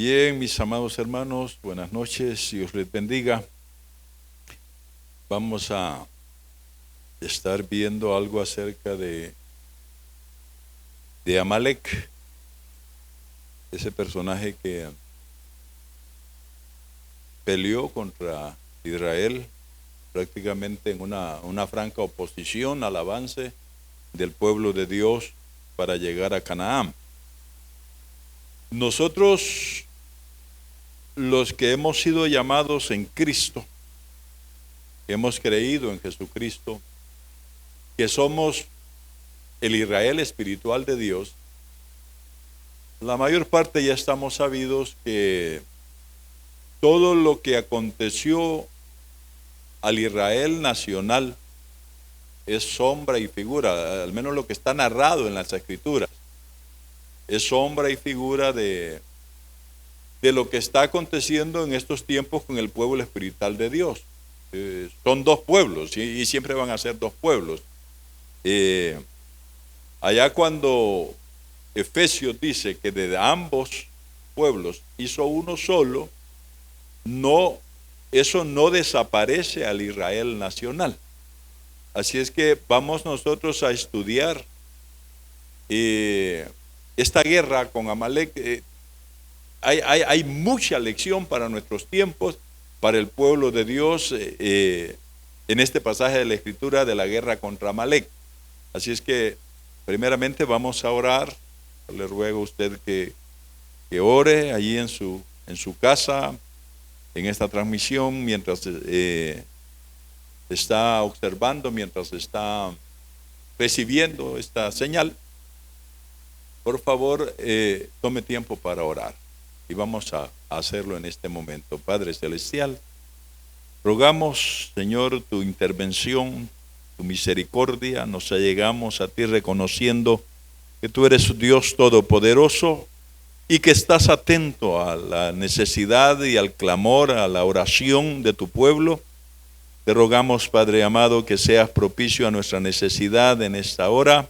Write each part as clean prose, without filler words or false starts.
Bien, mis amados hermanos, buenas noches, Dios les bendiga. Vamos a estar viendo algo acerca de Amalek, ese personaje que peleó contra Israel prácticamente en una franca oposición al avance del pueblo de Dios para llegar a Canaán. Nosotros, los que hemos sido llamados en Cristo, que hemos creído en Jesucristo, que somos el Israel espiritual de Dios, la mayor parte ya estamos sabidos que todo lo que aconteció al Israel nacional es sombra y figura, al menos lo que está narrado en las Escrituras, es sombra y figura de lo que está aconteciendo en estos tiempos con el pueblo espiritual de Dios. Son dos pueblos y siempre van a ser dos pueblos. Allá cuando Efesios dice que de ambos pueblos hizo uno solo, eso no desaparece al Israel nacional. Así es que vamos nosotros a estudiar esta guerra con Amalek. Hay mucha lección para nuestros tiempos, para el pueblo de Dios, en este pasaje de la Escritura de la guerra contra Amalek. Así es que primeramente vamos a orar. Le ruego a usted que ore allí en su casa, en esta transmisión, mientras está observando, mientras está recibiendo esta señal. Por favor, tome tiempo para orar. Y vamos a hacerlo en este momento. Padre Celestial, rogamos, Señor, tu intervención, tu misericordia. Nos allegamos a ti reconociendo que tú eres Dios todopoderoso y que estás atento a la necesidad y al clamor, a la oración de tu pueblo. Te rogamos, Padre amado, que seas propicio a nuestra necesidad en esta hora,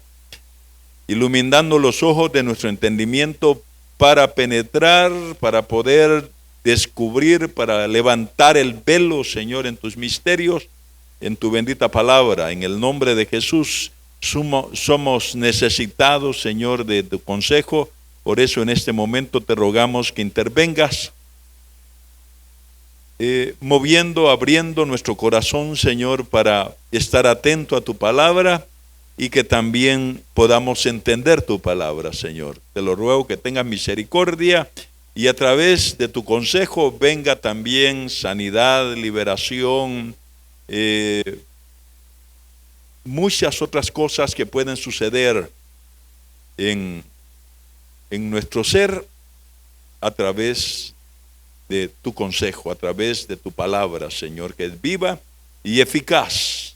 iluminando los ojos de nuestro entendimiento para penetrar, para poder descubrir, para levantar el velo, Señor, en tus misterios, en tu bendita palabra. En el nombre de Jesús somos necesitados, Señor, de tu consejo. Por eso en este momento te rogamos que intervengas, moviendo, abriendo nuestro corazón, Señor, para estar atento a tu palabra y que también podamos entender tu palabra, Señor. Te lo ruego que tengas misericordia y a través de tu consejo venga también sanidad, liberación, muchas otras cosas que pueden suceder en nuestro ser a través de tu consejo, a través de tu palabra, Señor, que es viva y eficaz.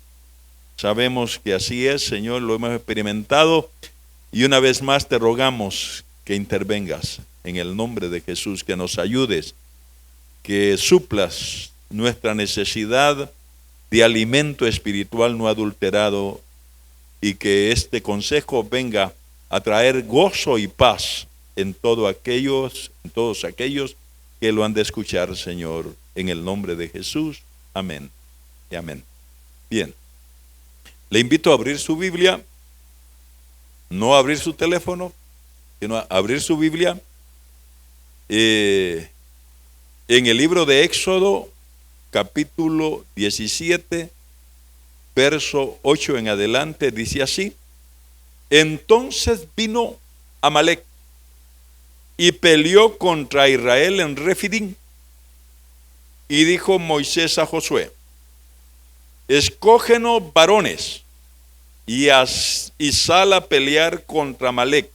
Sabemos que así es, Señor, lo hemos experimentado y una vez más te rogamos que intervengas en el nombre de Jesús, que nos ayudes, que suplas nuestra necesidad de alimento espiritual no adulterado y que este consejo venga a traer gozo y paz en todos aquellos que lo han de escuchar, Señor, en el nombre de Jesús. Amén y amén. Bien. Le invito a abrir su Biblia, no a abrir su teléfono, sino a abrir su Biblia en el libro de Éxodo, capítulo 17, verso 8 en adelante, dice así: Entonces vino Amalek y peleó contra Israel en Refidim, y dijo Moisés a Josué: Escógenos varones y sal a pelear contra Amalek.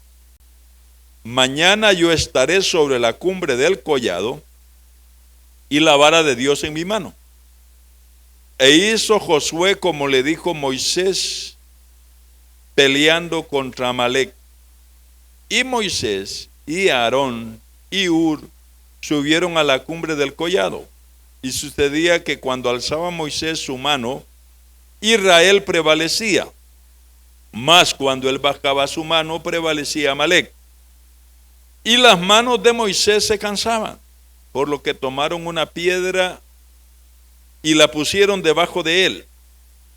Mañana yo estaré sobre la cumbre del collado y la vara de Dios en mi mano. E hizo Josué como le dijo Moisés, peleando contra Amalek. Y Moisés y Aarón y Hur subieron a la cumbre del collado. Y sucedía que cuando alzaba Moisés su mano, Israel prevalecía, mas cuando él bajaba su mano, prevalecía Amalek. Y las manos de Moisés se cansaban, por lo que tomaron una piedra y la pusieron debajo de él,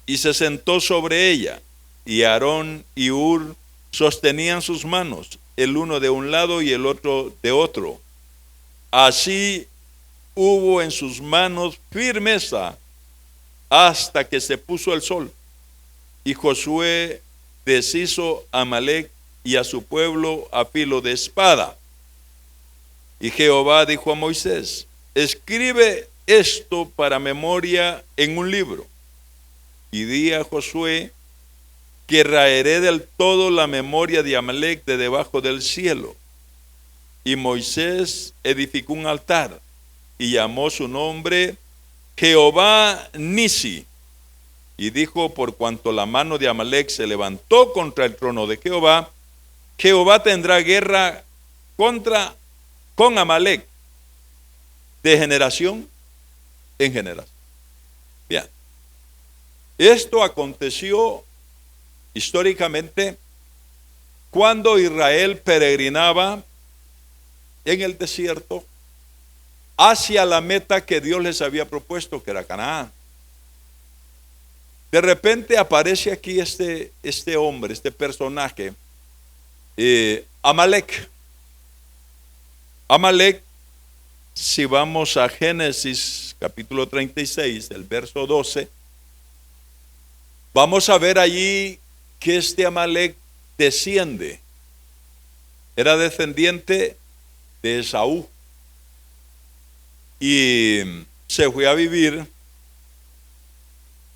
y se sentó sobre ella. Y Aarón y Hur sostenían sus manos, el uno de un lado y el otro de otro. Así hubo en sus manos firmeza hasta que se puso el sol. Y Josué deshizo a Amalec y a su pueblo a filo de espada. Y Jehová dijo a Moisés: escribe esto para memoria en un libro, y di a Josué que raeré del todo la memoria de Amalec de debajo del cielo. Y Moisés edificó un altar y llamó su nombre Jehová Nisi. Y dijo: por cuanto la mano de Amalec se levantó contra el trono de Jehová, Jehová tendrá guerra con Amalec de generación en generación. Bien, esto aconteció históricamente cuando Israel peregrinaba en el desierto hacia la meta que Dios les había propuesto, que era Canaán. De repente aparece aquí este hombre, este personaje, Amalec. Amalec, si vamos a Génesis capítulo 36, del verso 12, vamos a ver allí que este Amalec desciende, era descendiente de Esaú, y se fue a vivir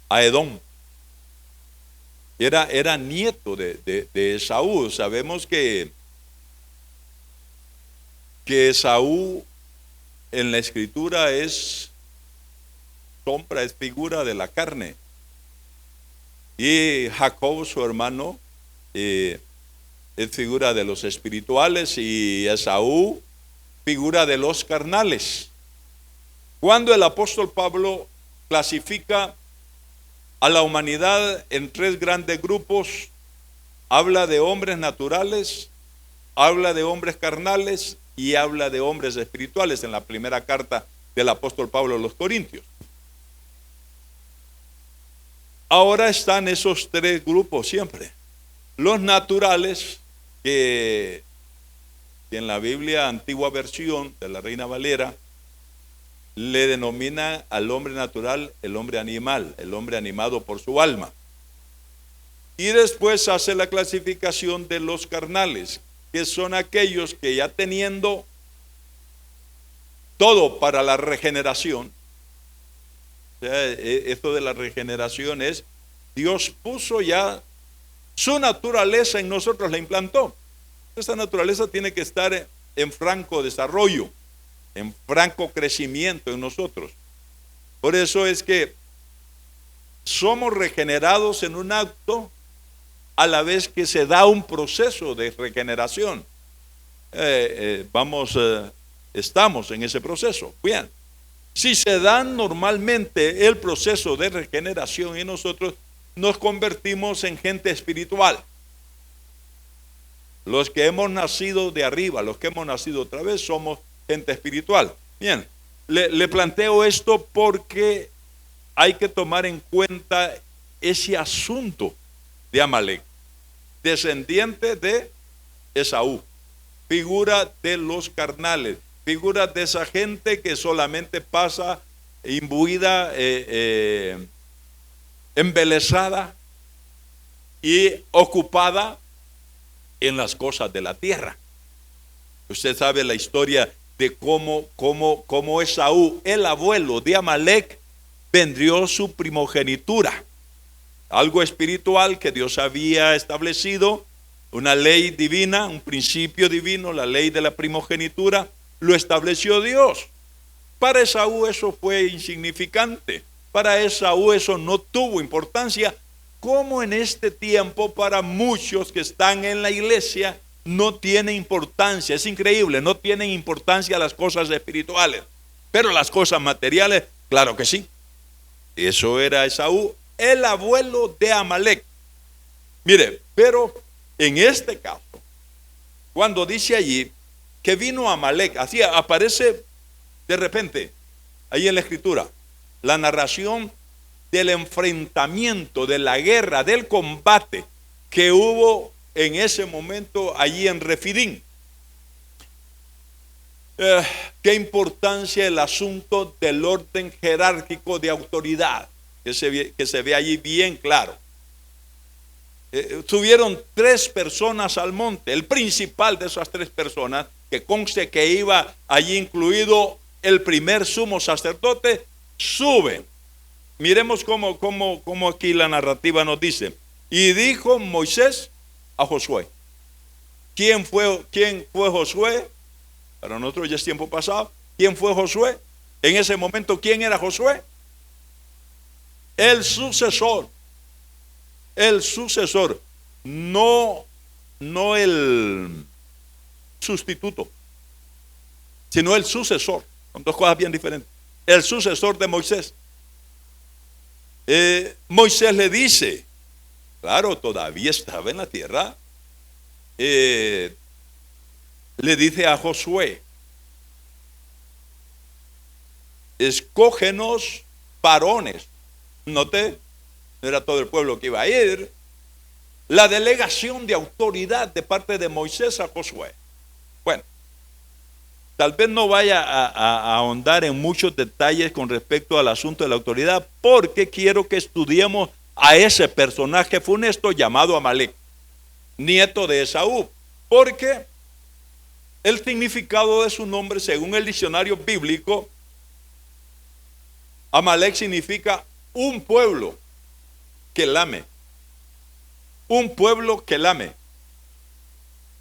a Edom. Era nieto de Esaú. Sabemos que Esaú en la escritura es sombra, es figura de la carne. Y Jacob, su hermano, es figura de los espirituales, y Esaú, figura de los carnales. Cuando el apóstol Pablo clasifica a la humanidad en tres grandes grupos, habla de hombres naturales, habla de hombres carnales y habla de hombres espirituales en la primera carta del apóstol Pablo a los Corintios. Ahora están esos tres grupos siempre. Los naturales, que en la Biblia antigua versión de la Reina Valera le denomina al hombre natural el hombre animal, el hombre animado por su alma. Y después hace la clasificación de los carnales, que son aquellos que ya teniendo todo para la regeneración, o sea, esto de la regeneración es, Dios puso ya su naturaleza en nosotros, la implantó. Esa naturaleza tiene que estar en franco desarrollo, en franco crecimiento en nosotros. Por eso es que somos regenerados en un acto a la vez que se da un proceso de regeneración. Estamos en ese proceso. Bien, si se da normalmente el proceso de regeneración en nosotros, nos convertimos en gente espiritual. Los que hemos nacido de arriba, los que hemos nacido otra vez, somos gente espiritual. Bien, le planteo esto porque hay que tomar en cuenta ese asunto de Amalec, descendiente de Esaú, figura de los carnales, figura de esa gente que solamente pasa imbuida, embelesada y ocupada en las cosas de la tierra. Usted sabe la historia de cómo Esaú, el abuelo de Amalec, vendió su primogenitura, algo espiritual que Dios había establecido, una ley divina, un principio divino, la ley de la primogenitura, lo estableció Dios. Para Esaú eso fue insignificante, para Esaú eso no tuvo importancia, como en este tiempo para muchos que están en la iglesia no tiene importancia. Es increíble, no tienen importancia las cosas espirituales, pero las cosas materiales, claro que sí. Eso era Esaú, el abuelo de Amalec. Mire, pero en este caso, cuando dice allí que vino Amalek. Así aparece de repente ahí en la escritura la narración del enfrentamiento, de la guerra, del combate que hubo en ese momento allí en Refidim. Qué importancia el asunto del orden jerárquico de autoridad, que se ve allí bien claro. Subieron 3 personas al monte. El principal de esas 3 personas, que conste que iba allí incluido el primer sumo sacerdote, sube. Miremos cómo aquí la narrativa nos dice. Y dijo Moisés a Josué. ¿Quién fue Josué? Para nosotros ya es tiempo pasado. ¿Quién fue Josué? En ese momento, ¿quién era Josué? El sucesor. El sucesor. No el sustituto, sino el sucesor. Son 2 cosas bien diferentes. El sucesor de Moisés. Moisés le dice, claro, todavía estaba en la tierra, le dice a Josué, escógenos varones. Note, no era todo el pueblo que iba a ir. La delegación de autoridad de parte de Moisés a Josué. Bueno, tal vez no vaya a ahondar en muchos detalles con respecto al asunto de la autoridad, porque quiero que estudiemos a ese personaje funesto llamado Amalek, nieto de Esaú, porque el significado de su nombre, según el diccionario bíblico, Amalek significa un pueblo que lame. Un pueblo que lame.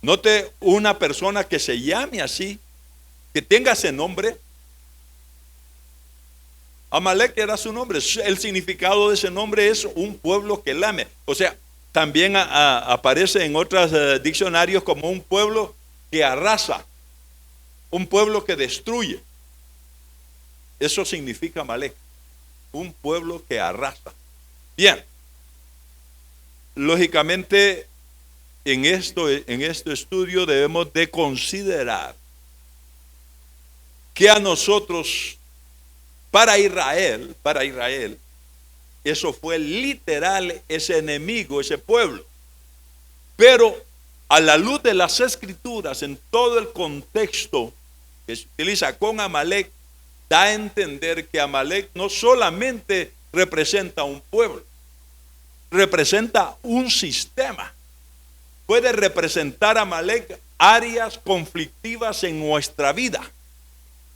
Note, una persona que se llame así, que tenga ese nombre. Amalek era su nombre. El significado de ese nombre es un pueblo que lame. O sea, también aparece en otros diccionarios como un pueblo que arrasa, un pueblo que destruye. Eso significa Amalek, un pueblo que arrasa. Bien, lógicamente en este estudio debemos de considerar que a nosotros, para Israel, eso fue literal, ese enemigo, ese pueblo. Pero a la luz de las escrituras, en todo el contexto que se utiliza con Amalek, da a entender que Amalek no solamente representa un pueblo, representa un sistema. Puede representar Amalek áreas conflictivas en nuestra vida.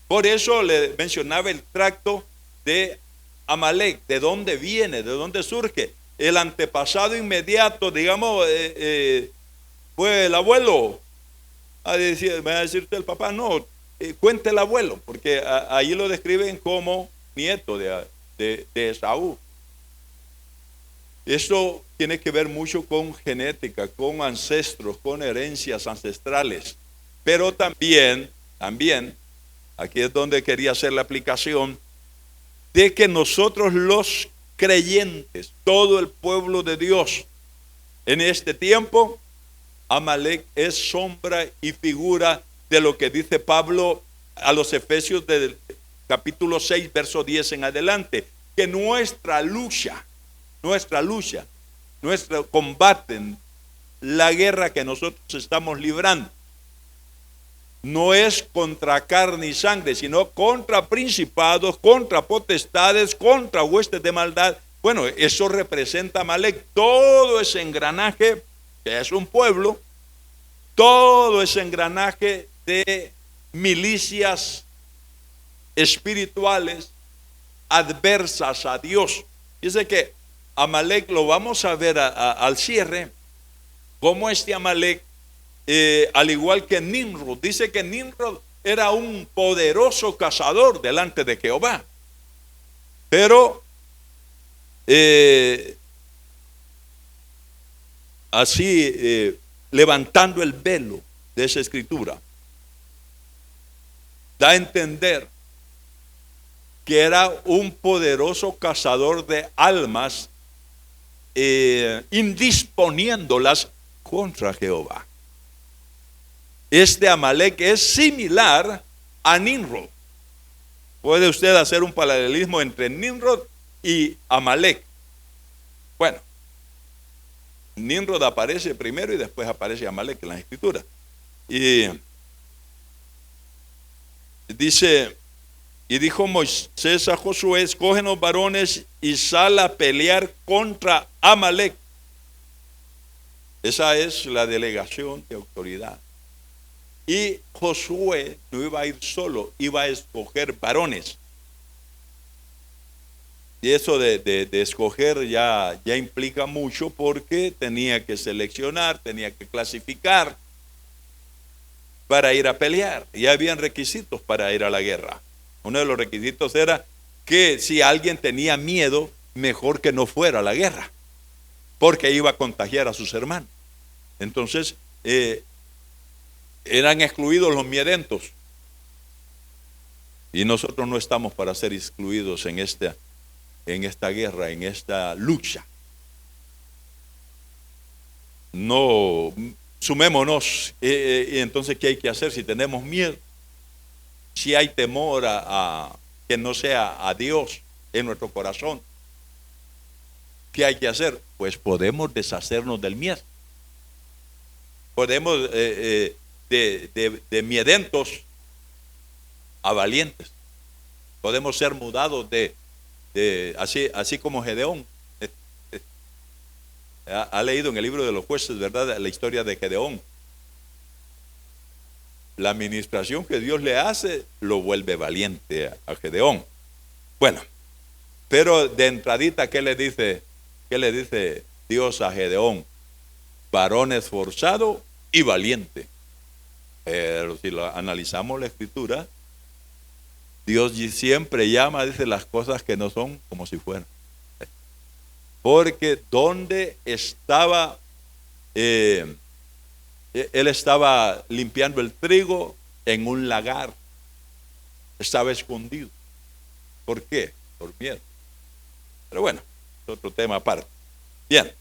Por eso le mencionaba el tracto de Amalek, de dónde viene, de dónde surge. El antepasado inmediato, digamos, fue el abuelo. Me va a decirte el papá, no, cuente el abuelo, porque ahí lo describen como nieto de Esaú. Esto tiene que ver mucho con genética, con ancestros, con herencias ancestrales. Pero también, aquí es donde quería hacer la aplicación, de que nosotros los creyentes, todo el pueblo de Dios, en este tiempo, Amalek es sombra y figura de lo que dice Pablo a los Efesios del capítulo 6, verso 10 en adelante, que nuestra lucha, nuestro combate, la guerra que nosotros estamos librando, no es contra carne y sangre, sino contra principados, contra potestades, contra huestes de maldad. Bueno, eso representa a Amalek, todo ese engranaje que es un pueblo, todo ese engranaje de milicias espirituales adversas a Dios. Dice que Amalek lo vamos a ver al cierre, como este Amalek, al igual que Nimrod, dice que Nimrod era un poderoso cazador delante de Jehová, pero así levantando el velo de esa escritura, da a entender que era un poderoso cazador de almas, indisponiéndolas contra Jehová. Este Amalek es similar a Nimrod. Puede usted hacer un paralelismo entre Nimrod y Amalek. Bueno, Nimrod aparece primero y después aparece Amalek en las escrituras. Y dice, y dijo Moisés a Josué: escógenos varones y sal a pelear contra Amalek. Esa es la delegación de autoridad. Y Josué no iba a ir solo, iba a escoger varones. Y eso de escoger ya implica mucho, porque tenía que seleccionar, tenía que clasificar para ir a pelear. Y habían requisitos para ir a la guerra. Uno de los requisitos era que si alguien tenía miedo, mejor que no fuera a la guerra, porque iba a contagiar a sus hermanos. Entonces, eran excluidos los miedentos. Y nosotros no estamos para ser excluidos en esta guerra, en esta lucha. No, sumémonos. Y entonces, ¿qué hay que hacer si tenemos miedo? Si hay temor a que no sea a Dios en nuestro corazón, ¿qué hay que hacer? Pues podemos deshacernos del miedo. Podemos de miedentos a valientes. Podemos ser mudados así como Gedeón. Ha leído en el libro de los jueces, ¿verdad?, la historia de Gedeón. La administración que Dios le hace lo vuelve valiente a Gedeón. Bueno, pero de entradita, ¿qué le dice Dios a Gedeón? Varón esforzado y valiente. Pero si lo analizamos la escritura, Dios siempre llama, dice, las cosas que no son como si fueran. Porque donde estaba, él estaba limpiando el trigo en un lagar, estaba escondido. ¿Por qué? Por miedo. Pero bueno, es otro tema aparte. Bien,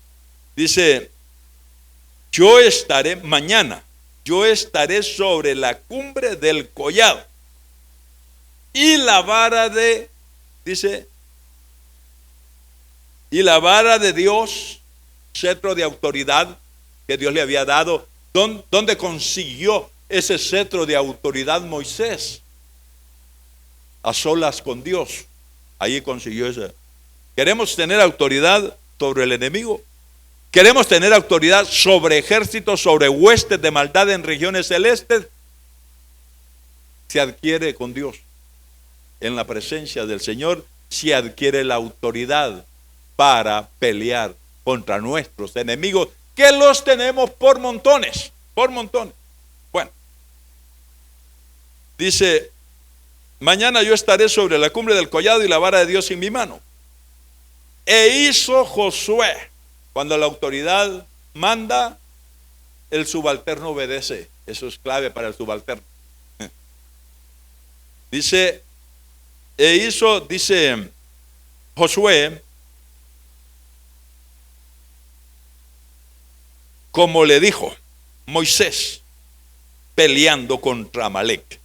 dice: mañana yo estaré sobre la cumbre del collado, y la vara y la vara de Dios, cetro de autoridad que Dios le había dado. ¿Dónde consiguió ese cetro de autoridad Moisés? A solas con Dios. Ahí consiguió ese. ¿Queremos tener autoridad sobre el enemigo? ¿Queremos tener autoridad sobre ejércitos, sobre huestes de maldad en regiones celestes? Se adquiere con Dios. En la presencia del Señor se adquiere la autoridad para pelear contra nuestros enemigos, que los tenemos por montones, por montones. Bueno, dice: mañana yo estaré sobre la cumbre del collado y la vara de Dios en mi mano. E hizo Josué. Cuando la autoridad manda, el subalterno obedece. Eso es clave para el subalterno. Dice Josué, como le dijo Moisés, peleando contra Amalek.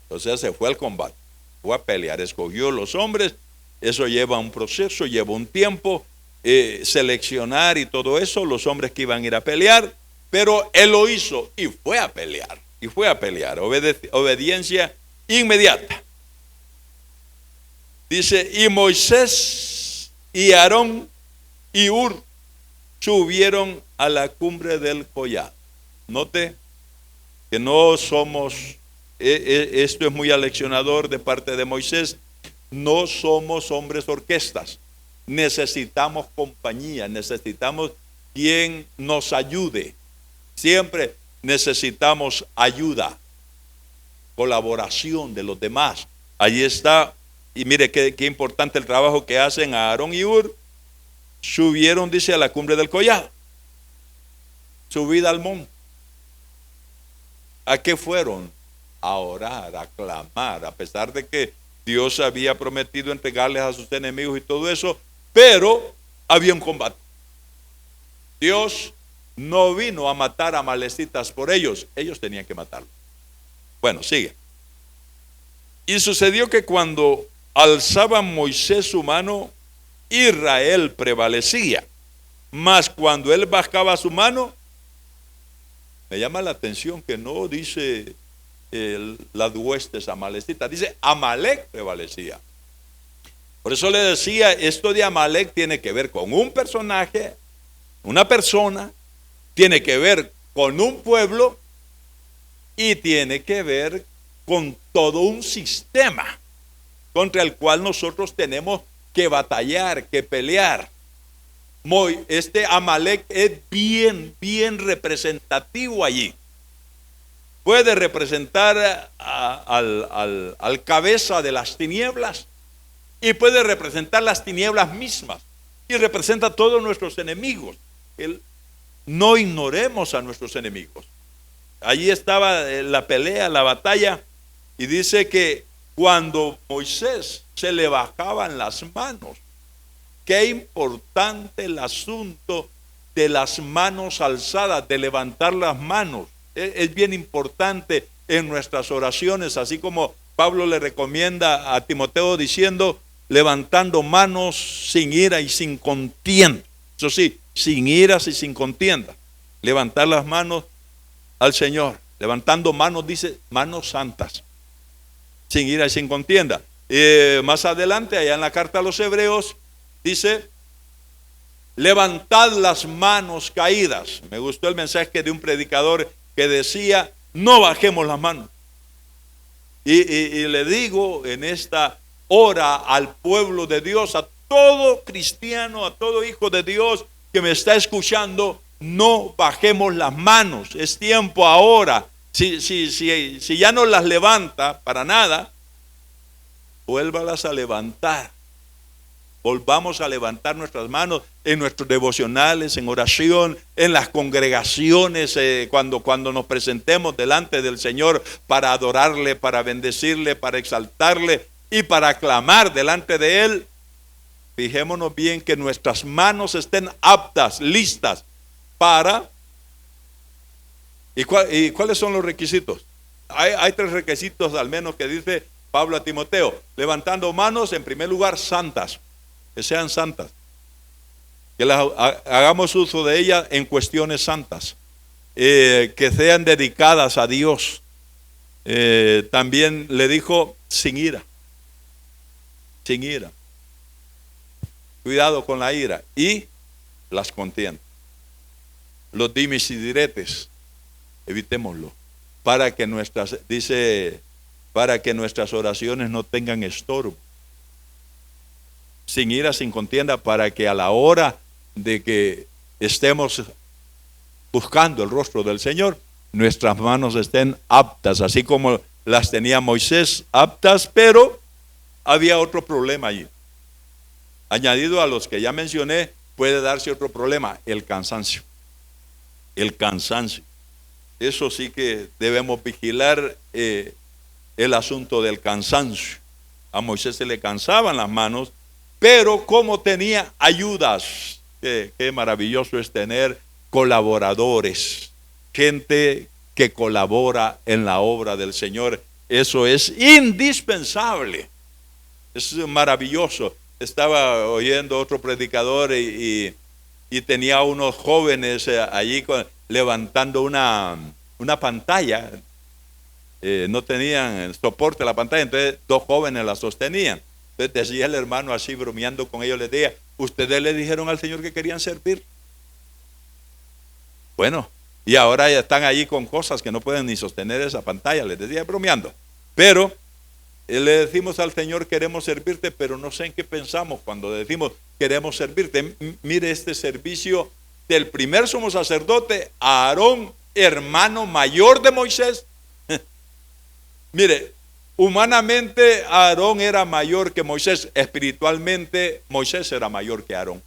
Entonces se fue al combate, fue a pelear, escogió los hombres. Eso lleva un proceso, lleva un tiempo, seleccionar y todo eso, los hombres que iban a ir a pelear. Pero él lo hizo y fue a pelear, obediencia inmediata. Dice: y Moisés y Aarón y Hur subieron a la cumbre del collado. Note que no somos, esto es muy aleccionador de parte de Moisés, no somos hombres orquestas. Necesitamos compañía, necesitamos quien nos ayude. Siempre necesitamos ayuda, colaboración de los demás. Ahí está. Y mire qué importante el trabajo que hacen Aarón y Hur. Subieron, dice, a la cumbre del collado. Subida al monte. ¿A qué fueron? A orar, a clamar, a pesar de que Dios había prometido entregarles a sus enemigos y todo eso, pero había un combate. Dios no vino a matar a amalecitas por ellos. Ellos tenían que matarlo. Bueno, sigue. Y sucedió que cuando alzaba Moisés su mano, Israel prevalecía. Mas cuando él bajaba su mano, me llama la atención que no dice las huestes amalecitas, dice Amalek prevalecía. Por eso le decía, esto de Amalek tiene que ver con un personaje, una persona, tiene que ver con un pueblo y tiene que ver con todo un sistema contra el cual nosotros tenemos que batallar, que pelear. Este Amalek es bien representativo allí. Puede representar al cabeza de las tinieblas y puede representar las tinieblas mismas y representa a todos nuestros enemigos. No ignoremos a nuestros enemigos. Allí estaba la pelea, la batalla, y dice que cuando Moisés se le bajaban las manos, qué importante el asunto de las manos alzadas, de levantar las manos. Es bien importante en nuestras oraciones, así como Pablo le recomienda a Timoteo diciendo, levantando manos sin ira y sin contienda. Eso sí, sin iras y sin contienda. Levantar las manos al Señor. Levantando manos, dice, manos santas. Sin ira y sin contienda. Más adelante, allá en la carta a los Hebreos, dice, levantad las manos caídas. Me gustó el mensaje de un predicador que decía, no bajemos las manos. Y le digo en esta hora al pueblo de Dios, a todo cristiano, a todo hijo de Dios que me está escuchando, no bajemos las manos. Es tiempo ahora. Si ya no las levanta para nada, vuélvalas a levantar. Volvamos a levantar nuestras manos en nuestros devocionales, en oración, en las congregaciones, cuando nos presentemos delante del Señor para adorarle, para bendecirle, para exaltarle y para clamar delante de Él. Fijémonos bien que nuestras manos estén aptas, listas para... ¿Y cuáles son los requisitos? Hay 3 requisitos al menos que dice Pablo a Timoteo. Levantando manos, en primer lugar, santas. Que sean santas, que hagamos uso de ellas en cuestiones santas, que sean dedicadas a Dios. También le dijo sin ira, cuidado con la ira y las contiendas, los dimes y diretes, evitémoslo, para que nuestras oraciones no tengan estorbo. Sin ira, sin contienda, para que a la hora de que estemos buscando el rostro del Señor, nuestras manos estén aptas, así como las tenía Moisés aptas, pero había otro problema allí. Añadido a los que ya mencioné, puede darse otro problema, el cansancio. El cansancio. Eso sí que debemos vigilar el asunto del cansancio. A Moisés se le cansaban las manos, pero como tenía ayudas, qué maravilloso es tener colaboradores, gente que colabora en la obra del Señor. Eso es indispensable, es maravilloso. Estaba oyendo otro predicador y tenía unos jóvenes allí levantando una pantalla. No tenían soporte a la pantalla, entonces 2 jóvenes la sostenían. Entonces decía el hermano así bromeando con ellos, les decía, ustedes le dijeron al Señor que querían servir. Bueno, y ahora ya están allí con cosas que no pueden ni sostener esa pantalla, les decía bromeando. Pero le decimos al Señor, queremos servirte, pero no sé en qué pensamos cuando decimos queremos servirte. Mire este servicio del primer sumo sacerdote, Aarón, hermano mayor de Moisés. Mire, humanamente Aarón era mayor que Moisés, espiritualmente Moisés era mayor que Aarón.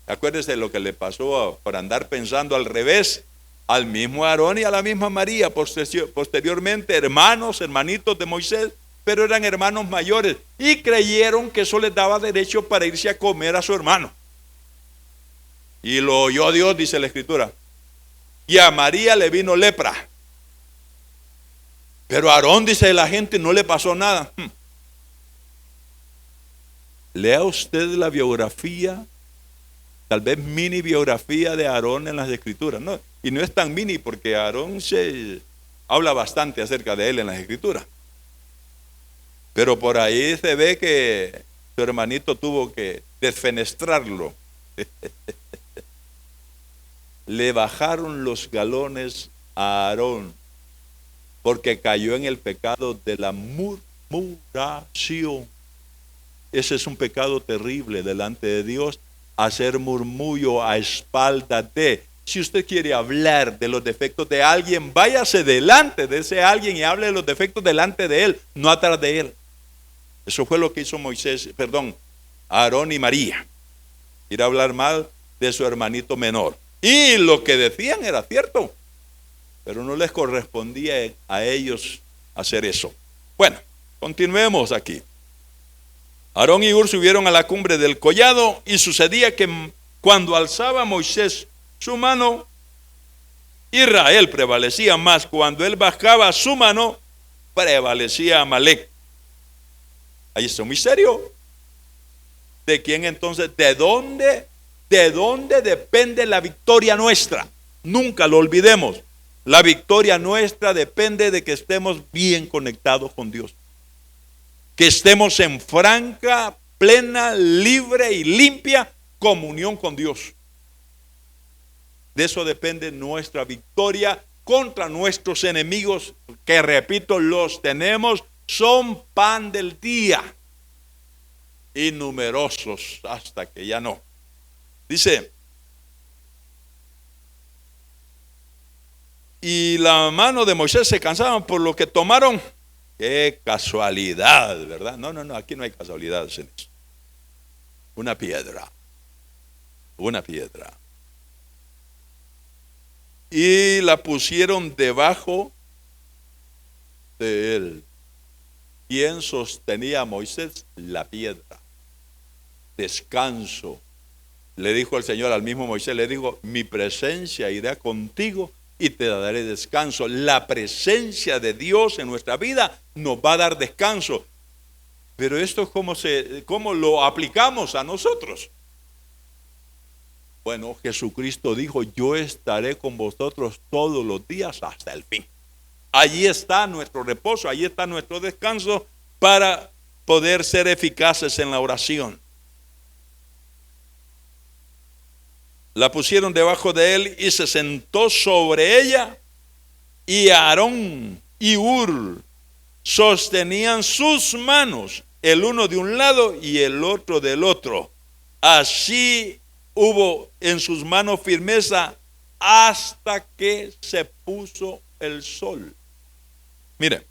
Acuérdese de lo que le pasó por andar pensando al revés al mismo Aarón y a la misma María, posteriormente hermanitos de Moisés, pero eran hermanos mayores y creyeron que eso les daba derecho para irse a comer a su hermano. Y lo oyó Dios, dice la Escritura. Y a María le vino lepra. Pero a Aarón, dice la gente, no le pasó nada. Lea usted la biografía, tal vez mini biografía de Aarón en las Escrituras. No, y no es tan mini porque Aarón se habla bastante acerca de él en las Escrituras. Pero por ahí se ve que su hermanito tuvo que desfenestrarlo. Le bajaron los galones a Aarón porque cayó en el pecado de la murmuración. Ese es un pecado terrible delante de Dios, hacer murmullo a espaldas de. Si usted quiere hablar de los defectos de alguien, váyase delante de ese alguien y hable de los defectos delante de él, no atrás de él. Eso fue lo que hizo Aarón y María. Ir a hablar mal de su hermanito menor. Y lo que decían era cierto, pero no les correspondía a ellos hacer eso. Bueno, continuemos aquí. Aarón y Hur subieron a la cumbre del collado, y sucedía que cuando alzaba Moisés su mano, Israel prevalecía más. Cuando él bajaba su mano, prevalecía Amalek. Ahí está un misterio. ¿De quién entonces? ¿De dónde depende la victoria nuestra? Nunca lo olvidemos. La victoria nuestra depende de que estemos bien conectados con Dios. Que estemos en franca, plena, libre y limpia comunión con Dios. De eso depende nuestra victoria contra nuestros enemigos, que repito, los tenemos, son pan del día y numerosos hasta que ya no. Dice, y la mano de Moisés se cansaba, por lo que tomaron. Qué casualidad, ¿verdad? No, aquí no hay casualidades en eso. Una piedra. Y la pusieron debajo de él. ¿Quién sostenía a Moisés? La piedra. Descanso. Le dijo el Señor al mismo Moisés, le dijo, mi presencia irá contigo y te daré descanso. La presencia de Dios en nuestra vida nos va a dar descanso. Pero esto es cómo lo aplicamos a nosotros. Bueno, Jesucristo dijo, yo estaré con vosotros todos los días hasta el fin. Allí está nuestro reposo, allí está nuestro descanso para poder ser eficaces en la oración. La pusieron debajo de él y se sentó sobre ella, y Aarón y Hur sostenían sus manos, el uno de un lado y el otro del otro. Así hubo en sus manos firmeza hasta que se puso el sol. Mire,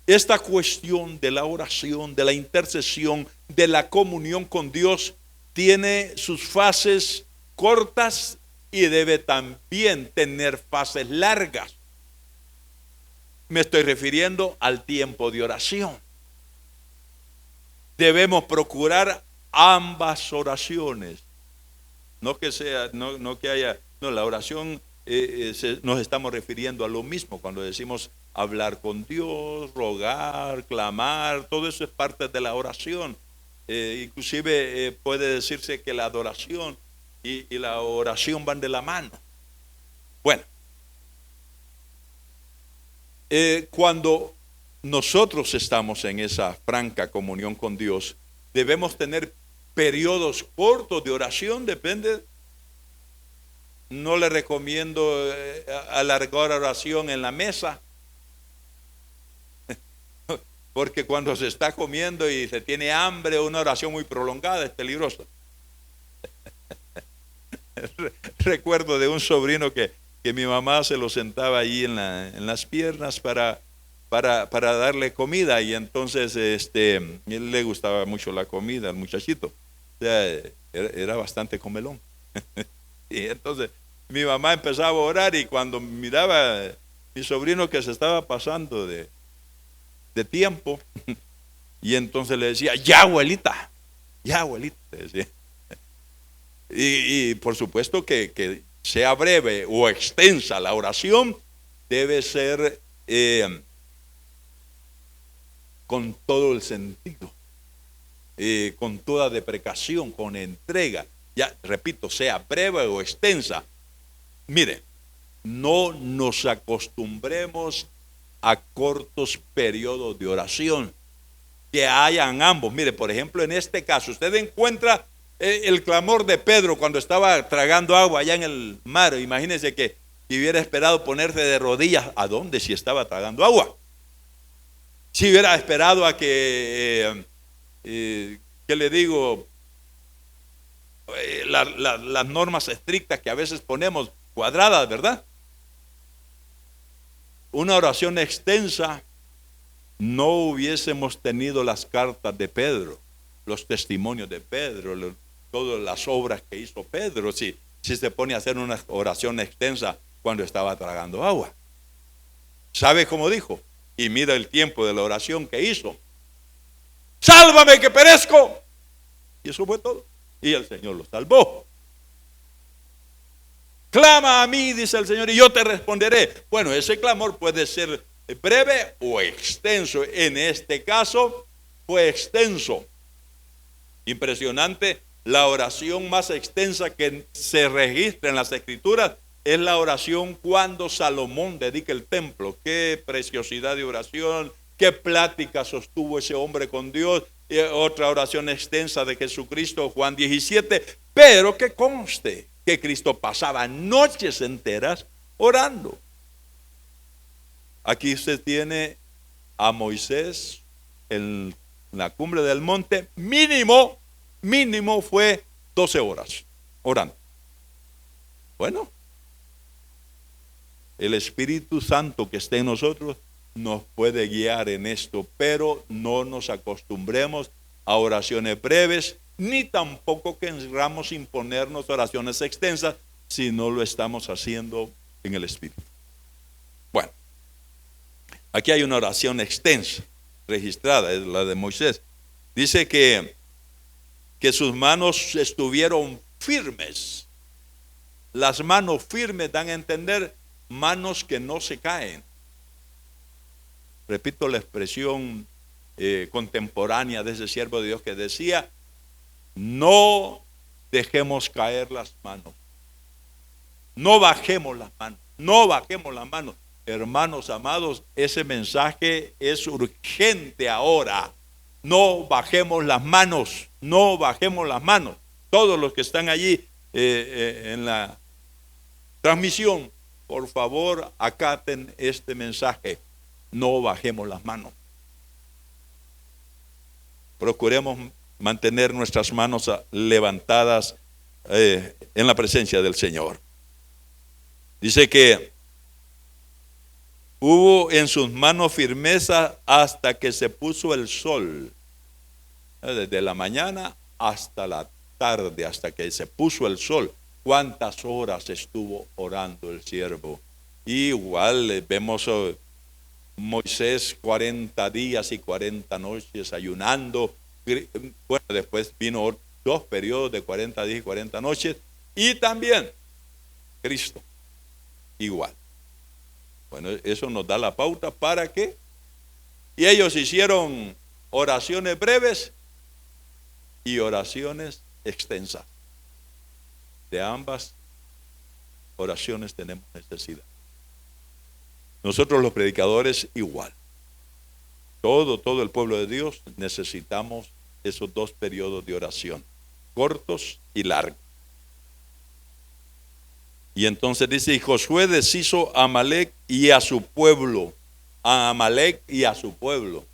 esta cuestión de la oración, de la intercesión, de la comunión con Dios, tiene sus fases cortas y debe también tener fases largas. Me estoy refiriendo al tiempo de oración. Debemos procurar ambas oraciones. No que sea, no que haya, no, la oración nos estamos refiriendo a lo mismo cuando decimos hablar con Dios, rogar, clamar, todo eso es parte de la oración. Inclusive puede decirse que la adoración y la oración van de la mano. Bueno, cuando nosotros estamos en esa franca comunión con Dios, debemos tener periodos cortos de oración, depende. No le recomiendo alargar oración en la mesa, porque cuando se está comiendo y se tiene hambre, una oración muy prolongada es peligrosa. Recuerdo de un sobrino que mi mamá se lo sentaba ahí en las piernas para darle comida, y entonces él le gustaba mucho la comida al muchachito. O sea, era bastante comelón. Y entonces mi mamá empezaba a orar, y cuando miraba mi sobrino que se estaba pasando de tiempo, y entonces le decía, ya abuelita, le decía. Y por supuesto que sea breve o extensa la oración, debe ser con todo el sentido, con toda deprecación, con entrega. Ya, repito, sea breve o extensa. Mire, no nos acostumbremos a cortos periodos de oración, que hayan ambos. Mire, por ejemplo, en este caso, usted encuentra el clamor de Pedro cuando estaba tragando agua allá en el mar. Imagínense que hubiera esperado ponerse de rodillas. ¿A dónde? Si estaba tragando agua. Si hubiera esperado a que, ¿qué le digo? Las normas estrictas que a veces ponemos cuadradas, ¿verdad? Una oración extensa, no hubiésemos tenido las cartas de Pedro, los testimonios de Pedro, todas las obras que hizo Pedro, si se pone a hacer una oración extensa cuando estaba tragando agua. ¿Sabe cómo dijo? Y mira el tiempo de la oración que hizo. ¡Sálvame que perezco! Y eso fue todo. Y el Señor lo salvó. Clama a mí, dice el Señor, y yo te responderé. Bueno, ese clamor puede ser breve o extenso. En este caso fue extenso. Impresionante. La oración más extensa que se registra en las Escrituras es la oración cuando Salomón dedica el templo. Qué preciosidad de oración, qué plática sostuvo ese hombre con Dios. Y otra oración extensa de Jesucristo, Juan 17. Pero que conste que Cristo pasaba noches enteras orando. Aquí usted tiene a Moisés en la cumbre del monte, mínimo fue 12 horas orando. Bueno, el Espíritu Santo que esté en nosotros nos puede guiar en esto, pero no nos acostumbremos a oraciones breves, ni tampoco queramos imponernos oraciones extensas si no lo estamos haciendo en el Espíritu. Bueno, aquí hay una oración extensa registrada, es la de Moisés. Dice que sus manos estuvieron firmes. Las manos firmes dan a entender manos que no se caen. Repito la expresión contemporánea de ese siervo de Dios que decía: no dejemos caer las manos, no bajemos las manos, no bajemos las manos. Hermanos amados, ese mensaje es urgente ahora. No bajemos las manos, no bajemos las manos. Todos los que están allí en la transmisión, por favor, acaten este mensaje. No bajemos las manos. Procuremos mantener nuestras manos levantadas en la presencia del Señor. Dice que hubo en sus manos firmeza hasta que se puso el sol. Desde la mañana hasta la tarde, hasta que se puso el sol. ¿Cuántas horas estuvo orando el siervo? Igual vemos Moisés 40 días y 40 noches ayunando. Bueno, después vino 2 periodos de 40 días y 40 noches. Y también Cristo, igual. Bueno, eso nos da la pauta para que. Y ellos hicieron oraciones breves y oraciones extensas. De ambas oraciones tenemos necesidad. Nosotros los predicadores igual. Todo el pueblo de Dios necesitamos esos 2 periodos de oración, cortos y largos. Y entonces dice: y Josué deshizo a Amalec y a su pueblo. A Amalec y a su pueblo.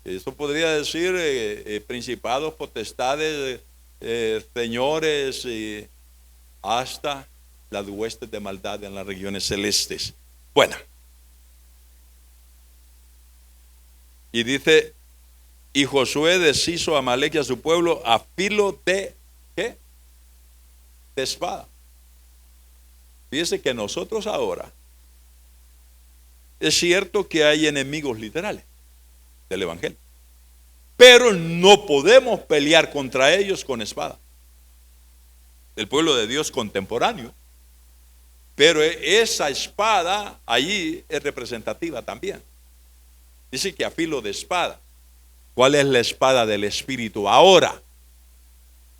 Eso podría decir principados, potestades, señores, hasta las huestes de maldad en las regiones celestes. Bueno. Y dice: y Josué deshizo a Amalec y a su pueblo a filo de ¿qué? De espada. Fíjese que nosotros ahora, es cierto que hay enemigos literales del evangelio, pero no podemos pelear contra ellos con espada. el pueblo de Dios contemporáneo. Pero esa espada allí es representativa también. Dice que a filo de espada. ¿Cuál es la espada del Espíritu ahora?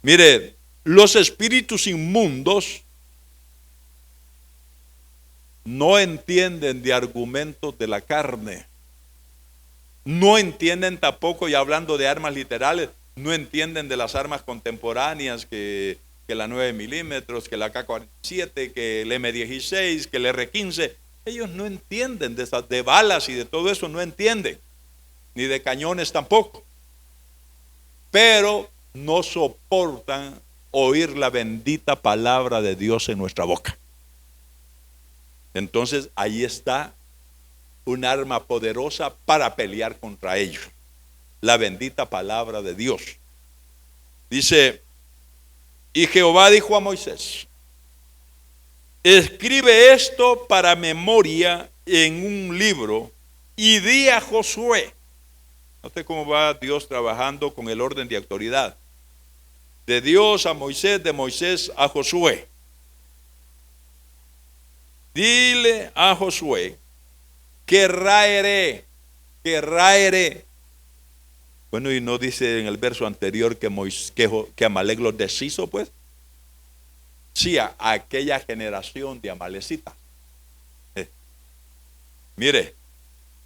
Mire, los espíritus inmundos no entienden de argumentos de la carne. No entienden tampoco, y hablando de armas literales, no entienden de las armas contemporáneas que la 9 milímetros, que la AK-47, que el M16, que el R-15. Ellos no entienden de balas y de todo eso, no entienden. Ni de cañones tampoco. Pero no soportan oír la bendita palabra de Dios en nuestra boca. Entonces ahí está un arma poderosa para pelear contra ellos. La bendita palabra de Dios. Dice, y Jehová dijo a Moisés, escribe esto para memoria en un libro y di a Josué. Note cómo va Dios trabajando con el orden de autoridad. De Dios a Moisés, de Moisés a Josué. Dile a Josué que raeré. Bueno, y no dice en el verso anterior que Amalek los deshizo, pues. Sí, a aquella generación de amalecitas. Mire,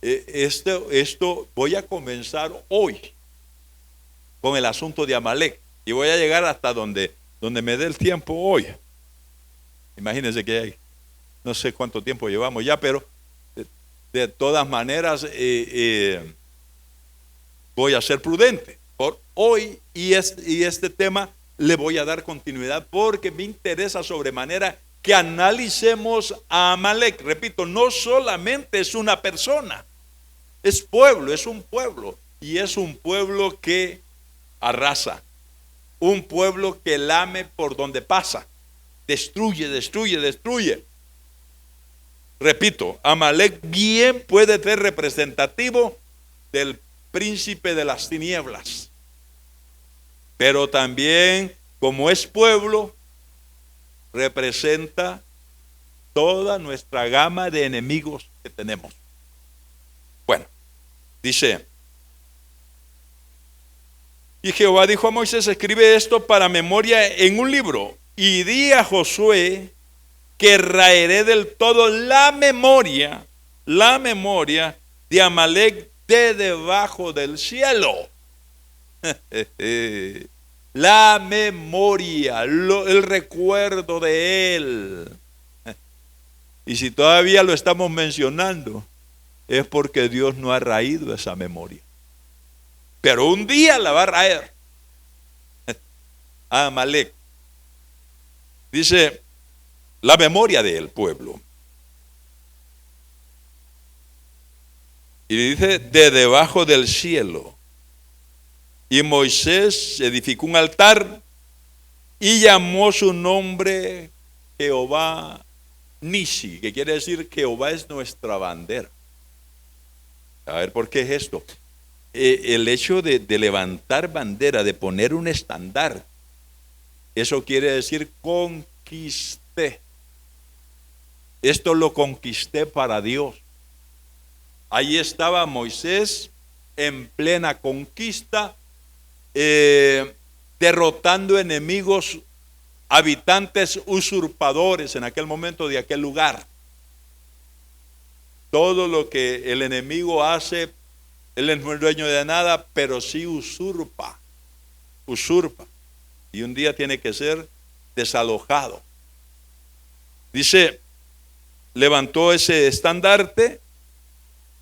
esto voy a comenzar hoy con el asunto de Amalek y voy a llegar hasta donde me dé el tiempo hoy. Imagínense que hay, no sé cuánto tiempo llevamos ya, pero de todas maneras voy a ser prudente por hoy y este tema le voy a dar continuidad porque me interesa sobremanera que analicemos a Amalek. Repito, no solamente es una persona, es pueblo, es un pueblo y es un pueblo que arrasa, un pueblo que lame por donde pasa, destruye. Repito, Amalek bien puede ser representativo del príncipe de las tinieblas, pero también como es pueblo, representa toda nuestra gama de enemigos que tenemos. Bueno, dice, y Jehová dijo a Moisés, escribe esto para memoria en un libro y di a Josué que raeré del todo la memoria de Amalek de debajo del cielo. La memoria, el recuerdo de él. Y si todavía lo estamos mencionando, es porque Dios no ha raído esa memoria. Pero un día la va a raer a Amalek. Dice, la memoria del pueblo. Y dice, de debajo del cielo. Y Moisés edificó un altar y llamó su nombre Jehová Nisi, que quiere decir Jehová es nuestra bandera. A ver, ¿por qué es esto? El hecho de levantar bandera, de poner un estandarte, eso quiere decir conquisté. Esto lo conquisté para Dios. Ahí estaba Moisés en plena conquista, derrotando enemigos, habitantes usurpadores en aquel momento de aquel lugar. Todo lo que el enemigo hace, él no es el dueño de nada, pero sí usurpa. Y un día tiene que ser desalojado. Dice, levantó ese estandarte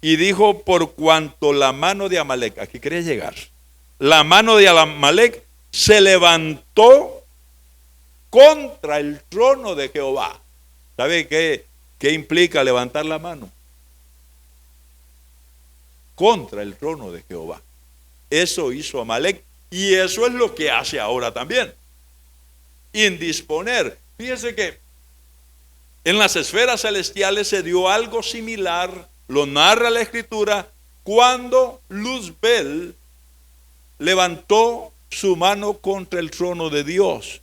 y dijo, por cuanto la mano de Amalek, aquí quería llegar, la mano de Amalek se levantó contra el trono de Jehová. ¿Sabe qué implica levantar la mano? Contra el trono de Jehová. Eso hizo Amalek y eso es lo que hace ahora también. Indisponer. Fíjense que en las esferas celestiales se dio algo similar, lo narra la Escritura, cuando Luzbel levantó su mano contra el trono de Dios.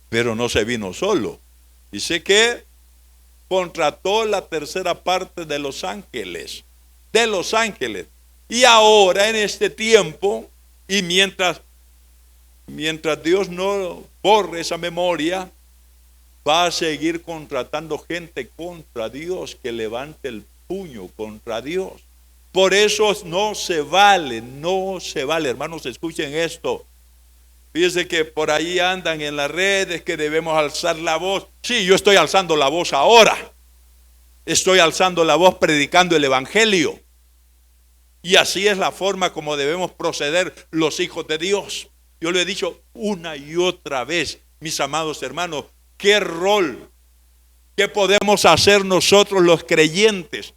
Pero no se vino solo. Dice que contrató la tercera parte de los ángeles. De los ángeles. Y ahora en este tiempo, y mientras Dios no borre esa memoria, va a seguir contratando gente contra Dios, que levante el puño contra Dios. Por eso no se vale, hermanos, escuchen esto. Fíjense que por ahí andan en las redes que debemos alzar la voz. Sí, yo estoy alzando la voz ahora. Estoy alzando la voz predicando el evangelio. Y así es la forma como debemos proceder los hijos de Dios. Yo lo he dicho una y otra vez, mis amados hermanos, qué rol, qué podemos hacer nosotros los creyentes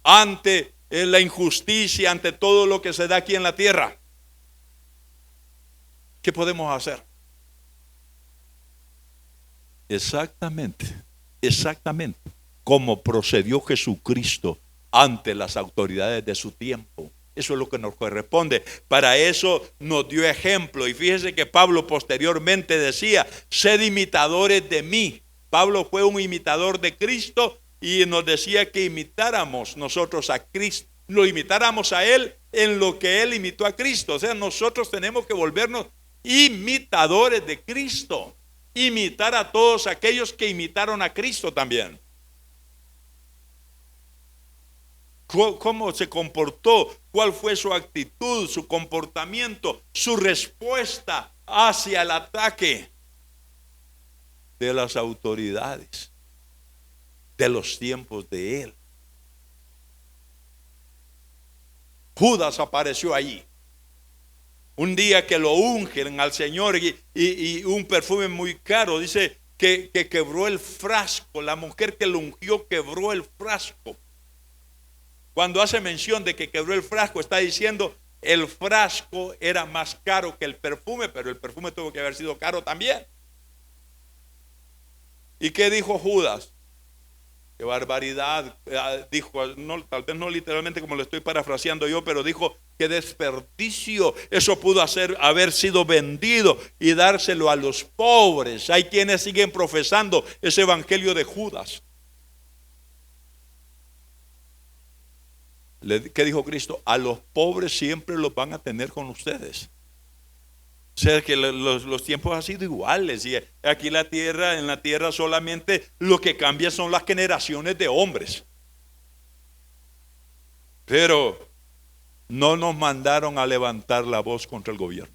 ante la injusticia, ante todo lo que se da aquí en la tierra. ¿Qué podemos hacer? Exactamente como procedió Jesucristo ante las autoridades de su tiempo. Eso es lo que nos corresponde. Para eso nos dio ejemplo. Y fíjese que Pablo posteriormente decía: sed imitadores de mí. Pablo fue un imitador de Cristo y nos decía que imitáramos nosotros a Cristo. Lo imitáramos a Él en lo que Él imitó a Cristo. O sea, nosotros tenemos que volvernos imitadores de Cristo. Imitar a todos aquellos que imitaron a Cristo también. ¿Cómo se comportó? ¿Cuál fue su actitud, su comportamiento, su respuesta hacia el ataque de las autoridades de los tiempos de él? Judas apareció allí. Un día que lo ungen al Señor y un perfume muy caro. Dice que quebró el frasco. La mujer que lo ungió quebró el frasco. Cuando hace mención de que quebró el frasco, está diciendo el frasco era más caro que el perfume, pero el perfume tuvo que haber sido caro también. ¿Y qué dijo Judas? Qué barbaridad. Dijo, no, tal vez no literalmente como lo estoy parafraseando yo, pero dijo: qué desperdicio. Eso pudo haber sido vendido y dárselo a los pobres. Hay quienes siguen profesando ese evangelio de Judas. ¿Qué dijo Cristo? A los pobres siempre los van a tener con ustedes. O sea que los tiempos han sido iguales. Y aquí en la tierra solamente lo que cambia son las generaciones de hombres. Pero no nos mandaron a levantar la voz contra el gobierno.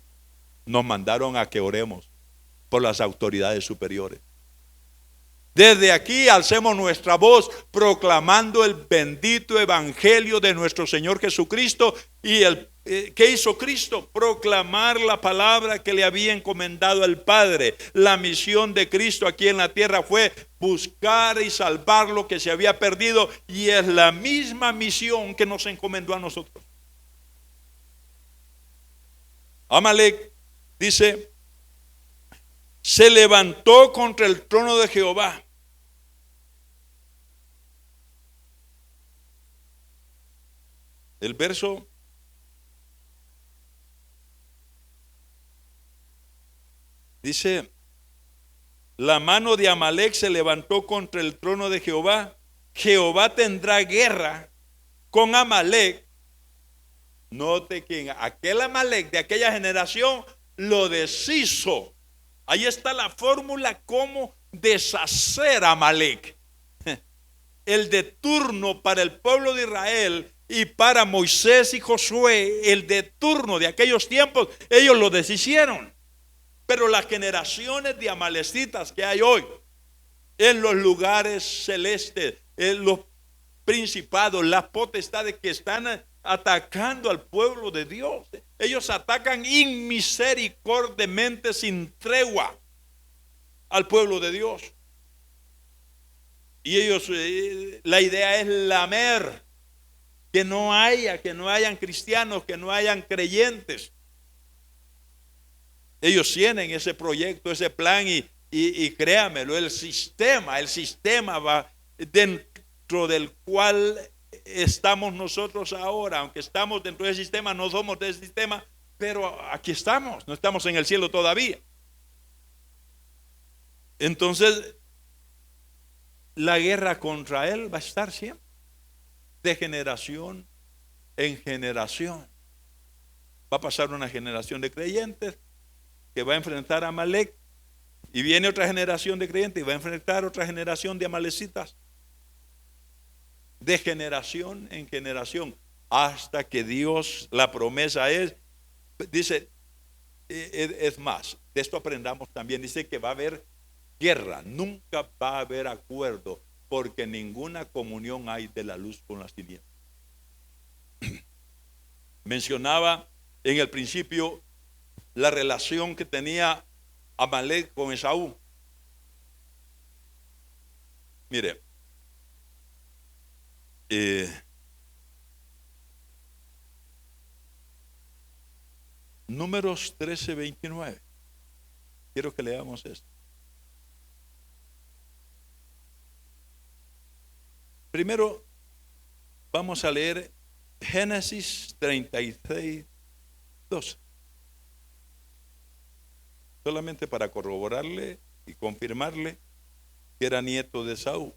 Nos mandaron a que oremos por las autoridades superiores. Desde aquí alcemos nuestra voz proclamando el bendito evangelio de nuestro Señor Jesucristo. Y ¿qué hizo Cristo? Proclamar la palabra que le había encomendado el Padre. La misión de Cristo aquí en la tierra fue buscar y salvar lo que se había perdido, y es la misma misión que nos encomendó a nosotros. Amalek, dice, se levantó contra el trono de Jehová. El verso dice: la mano de Amalek se levantó contra el trono de Jehová. Jehová tendrá guerra con Amalek. Note que aquel Amalek de aquella generación lo deshizo. Ahí está la fórmula cómo deshacer a Amalek. El de turno para el pueblo de Israel y para Moisés y Josué, el de turno de aquellos tiempos, ellos lo deshicieron. Pero las generaciones de amalecitas que hay hoy en los lugares celestes, en los principados, las potestades que están atacando al pueblo de Dios, ellos atacan inmisericordiamente, sin tregua, al pueblo de Dios. Y ellos, la idea es lamer, que no hayan cristianos, que no hayan creyentes. Ellos tienen ese proyecto, ese plan, y créamelo, el sistema va dentro del cual estamos nosotros ahora. Aunque estamos dentro del sistema, no somos del sistema, pero aquí estamos, no estamos en el cielo todavía. Entonces, la guerra contra él va a estar siempre, de generación en generación. Va a pasar una generación de creyentes que va a enfrentar a Amalek, y viene otra generación de creyentes y va a enfrentar otra generación de amalecitas, de generación en generación, hasta que Dios, la promesa es, dice, es más, de esto aprendamos también, dice que va a haber guerra, nunca va a haber acuerdo, porque ninguna comunión hay de la luz con las tinieblas. Mencionaba en el principio la relación que tenía Amalek con Esaú. Mire, Números 13:29. Quiero que leamos esto. Primero vamos a leer Génesis 36:12. Solamente para corroborarle y confirmarle que era nieto de Esaú.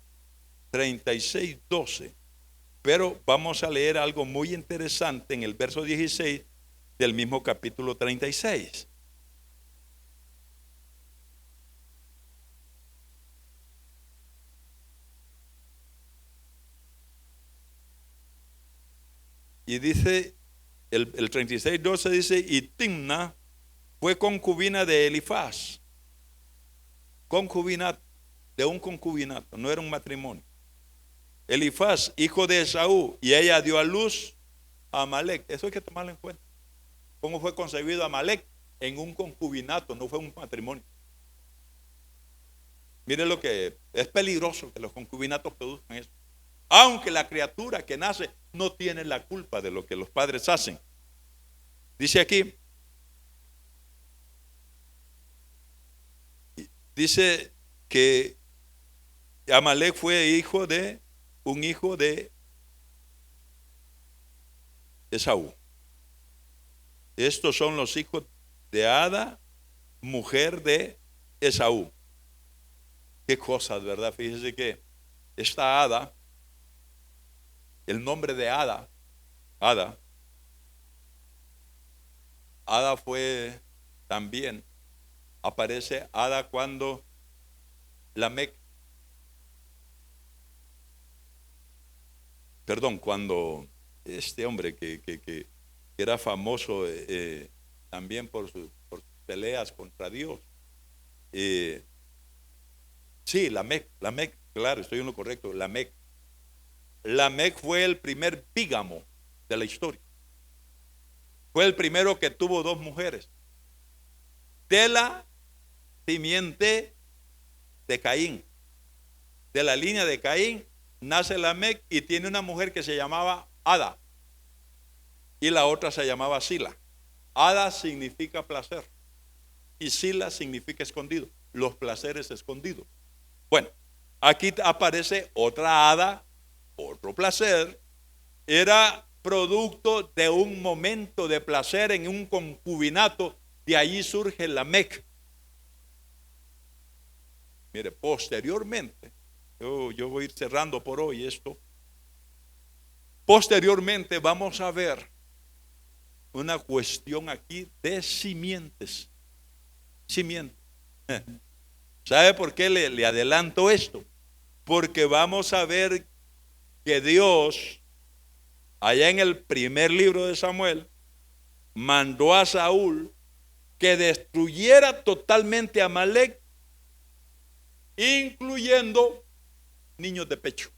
36:12. Pero vamos a leer algo muy interesante en el verso 16 del mismo capítulo 36. Y dice, el 36:12 dice, y Timna fue concubina de Elifaz. Concubinato, de un concubinato, no era un matrimonio. Elifaz, hijo de Esaú, y ella dio a luz a Amalek. Eso hay que tomarlo en cuenta. ¿Cómo fue concebido Amalek? En un concubinato, no fue un matrimonio. Mire lo que es peligroso, que los concubinatos produzcan eso. Aunque la criatura que nace no tiene la culpa de lo que los padres hacen. Dice aquí, dice que Amalek fue un hijo de Esaú. Estos son los hijos de Ada, mujer de Esaú. Qué cosas, ¿verdad? Fíjese que esta Ada, el nombre de Ada fue también, aparece Ada cuando cuando este hombre que era famoso también por sus peleas contra Dios. Sí, Lamec, claro, estoy en lo correcto, Lamec fue el primer bígamo de la historia. Fue el primero que tuvo 2 mujeres. De la simiente de Caín, de la línea de Caín, nace Lamec y tiene una mujer que se llamaba Ada y la otra se llamaba Sila. Ada significa placer y Sila significa escondido, los placeres escondidos. Bueno, aquí aparece otra Ada, otro placer. Era producto de un momento de placer en un concubinato, de allí surge Lamec. Mire, posteriormente, yo voy a ir cerrando por hoy esto. Posteriormente vamos a ver una cuestión aquí de simientes. ¿Sabe por qué le adelanto esto? Porque vamos a ver que Dios, allá en el primer libro de Samuel, mandó a Saúl que destruyera totalmente a Amalek, incluyendo niños de pecho.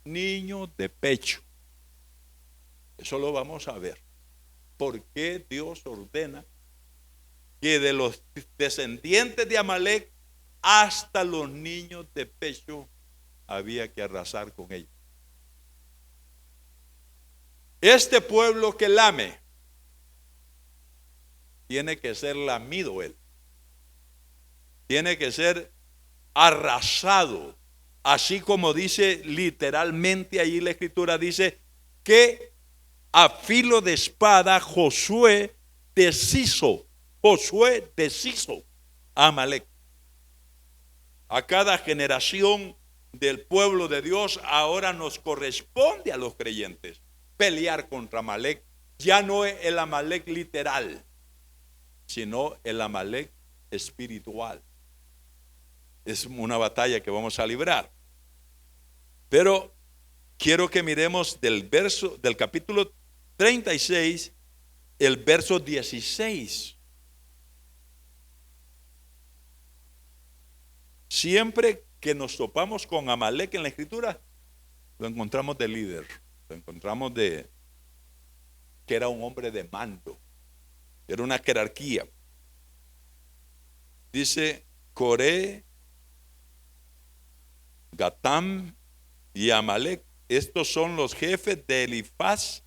Niños de pecho. Eso lo vamos a ver. ¿Por qué Dios ordena que de los descendientes de Amalek hasta los niños de pecho había que arrasar con ellos? Este pueblo que lame tiene que ser lamido él. Tiene que ser arrasado. Así como dice literalmente ahí la escritura, dice que a filo de espada Josué deshizo a Amalek. A cada generación del pueblo de Dios ahora nos corresponde a los creyentes pelear contra Amalek. Ya no es el Amalek literal, sino el Amalek espiritual. Es una batalla que vamos a librar. Pero quiero que miremos del capítulo 36, el verso 16. Siempre que nos topamos con Amalek en la escritura, lo encontramos de líder, lo encontramos de que era un hombre de mando, era una jerarquía. Dice Coré, Gatam y Amalek. Estos son los jefes de Elifaz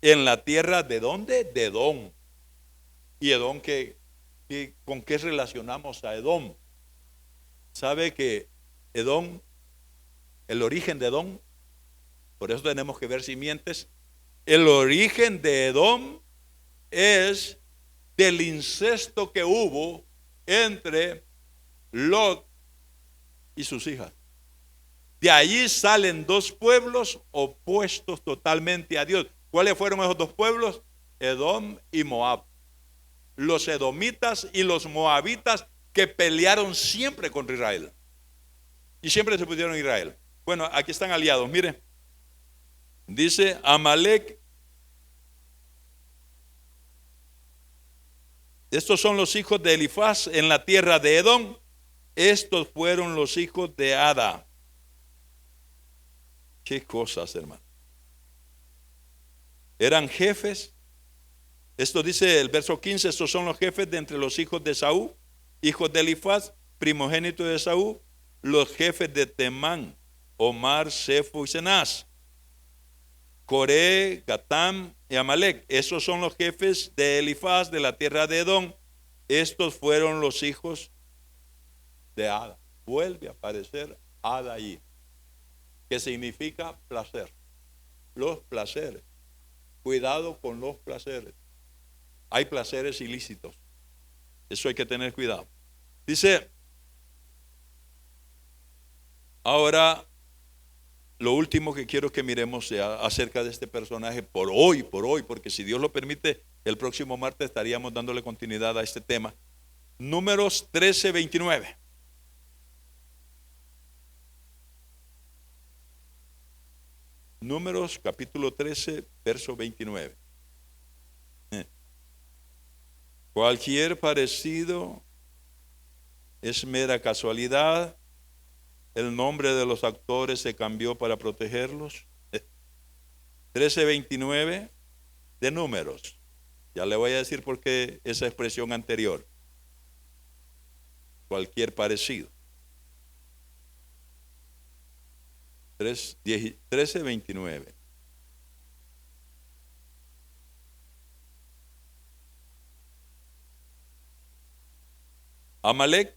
en la tierra de ¿dónde? De Edom. Y Edom, ¿con qué relacionamos a Edom? ¿Sabe que Edom, el origen de Edom, por eso tenemos que ver simientes? El origen de Edom es del incesto que hubo entre Lot y sus hijas. De allí salen dos pueblos opuestos totalmente a Dios. ¿Cuáles fueron esos dos pueblos? Edom y Moab. Los edomitas y los moabitas que pelearon siempre contra Israel. Y siempre se pusieron Israel. Bueno, aquí están aliados, mire. Dice Amalek. Estos son los hijos de Elifaz en la tierra de Edom. Estos fueron los hijos de Ada. Qué cosas, hermano. Eran jefes. Esto dice el verso 15. Estos son los jefes de entre los hijos de Esaú, hijos de Elifaz, primogénito de Esaú, los jefes de Temán, Omar, Sefo y Cenaz, Coré, Gatam y Amalek. Esos son los jefes de Elifaz de la tierra de Edom. Estos fueron los hijos de Ada. Vuelve a aparecer Ada allí, que significa placer. Los placeres. Cuidado con los placeres. Hay placeres ilícitos. Eso hay que tener cuidado. Dice, ahora, lo último que quiero que miremos sea acerca de este personaje por hoy, porque si Dios lo permite, el próximo martes estaríamos dándole continuidad a este tema. Números 13:29. Números capítulo 13, verso 29. Cualquier parecido es mera casualidad. El nombre de los actores se cambió para protegerlos. 13:29 de Números. Ya le voy a decir por qué esa expresión anterior. Cualquier parecido. 13:29. Amalek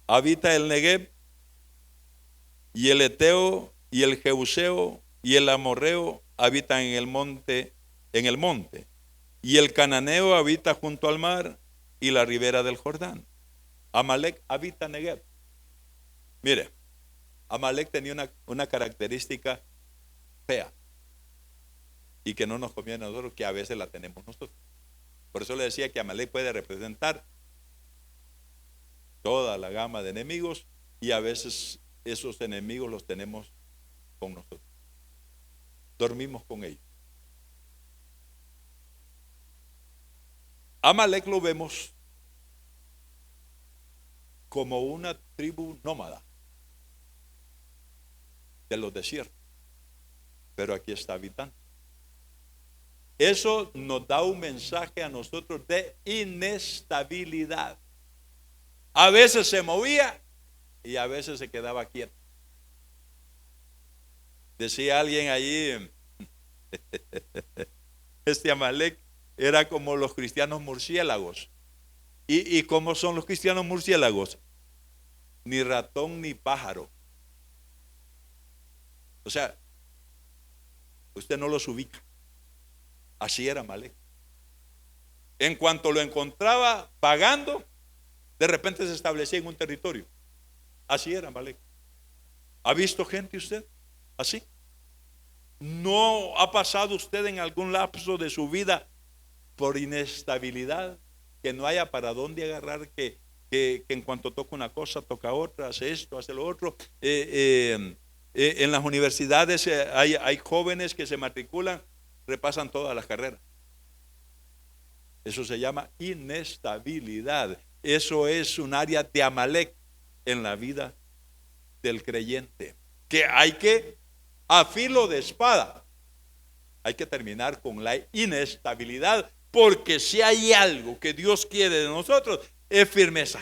habita el Negev, y el Eteo y el Jebuseo y el Amorreo habitan en el monte, y el Cananeo habita junto al mar y la ribera del Jordán. Amalek habita Negev. Mire, Amalek tenía una característica fea y que no nos conviene a nosotros, que a veces la tenemos nosotros. Por eso le decía que Amalek puede representar toda la gama de enemigos, y a veces esos enemigos los tenemos con nosotros. Dormimos con ellos. Amalek lo vemos como una tribu nómada de los desiertos, pero aquí está habitando. Eso nos da un mensaje a nosotros de inestabilidad. A veces se movía y a veces se quedaba quieto. Decía alguien allí, este Amalek era como los cristianos murciélagos. ¿Y cómo son los cristianos murciélagos? Ni ratón ni pájaro. O sea, usted no los ubica. Así era Amalek. En cuanto lo encontraba vagando, De repente se establecía en un territorio. Así era Amalek. ¿Ha visto gente usted así? ¿No ha pasado usted en algún lapso de su vida por inestabilidad? Que no haya para dónde agarrar, que en cuanto toca una cosa, toca otra, hace esto, hace lo otro. En las universidades hay jóvenes que se matriculan, repasan todas las carreras. Eso se llama inestabilidad. Eso es un área de Amalek en la vida del creyente, que hay que, a filo de espada, hay que terminar con la inestabilidad, porque si hay algo que Dios quiere de nosotros es firmeza.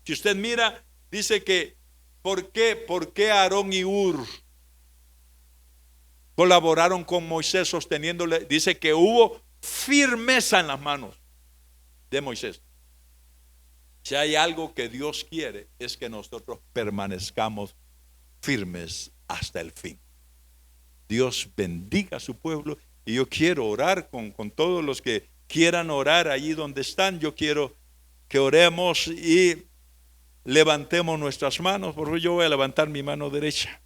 Si usted mira, dice que ¿por qué Aarón y Hur colaboraron con Moisés sosteniéndole? Dice que hubo firmeza en las manos de Moisés. Si hay algo que Dios quiere, es que nosotros permanezcamos firmes hasta el fin. Dios bendiga a su pueblo, y yo quiero orar con todos los que quieran orar allí donde están. Yo quiero que oremos y levantemos nuestras manos. Por favor, yo voy a levantar mi mano derecha.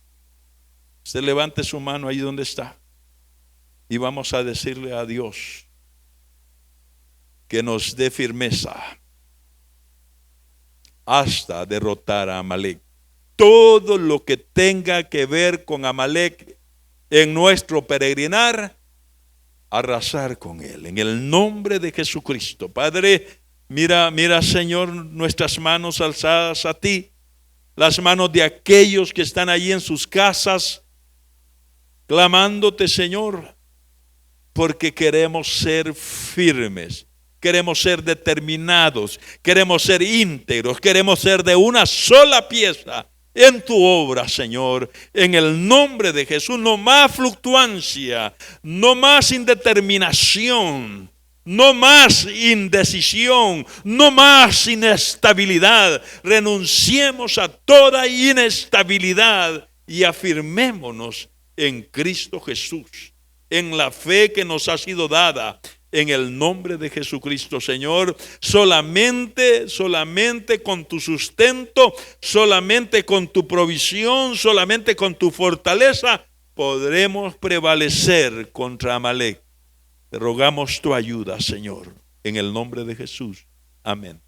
Usted levante su mano ahí donde está, y vamos a decirle a Dios que nos dé firmeza hasta derrotar a Amalek. Todo lo que tenga que ver con Amalek en nuestro peregrinar, arrasar con él en el nombre de Jesucristo. Padre, mira Señor, nuestras manos alzadas a ti, las manos de aquellos que están allí en sus casas, clamándote, Señor, porque queremos ser firmes. Queremos ser determinados, queremos ser íntegros, queremos ser de una sola pieza en tu obra, Señor, en el nombre de Jesús. No más fluctuancia, no más indeterminación, no más indecisión, no más inestabilidad. Renunciemos a toda inestabilidad y afirmémonos en Cristo Jesús, en la fe que nos ha sido dada. En el nombre de Jesucristo, Señor, solamente con tu sustento, solamente con tu provisión, solamente con tu fortaleza, podremos prevalecer contra Amalek. Te rogamos tu ayuda, Señor, en el nombre de Jesús. Amén.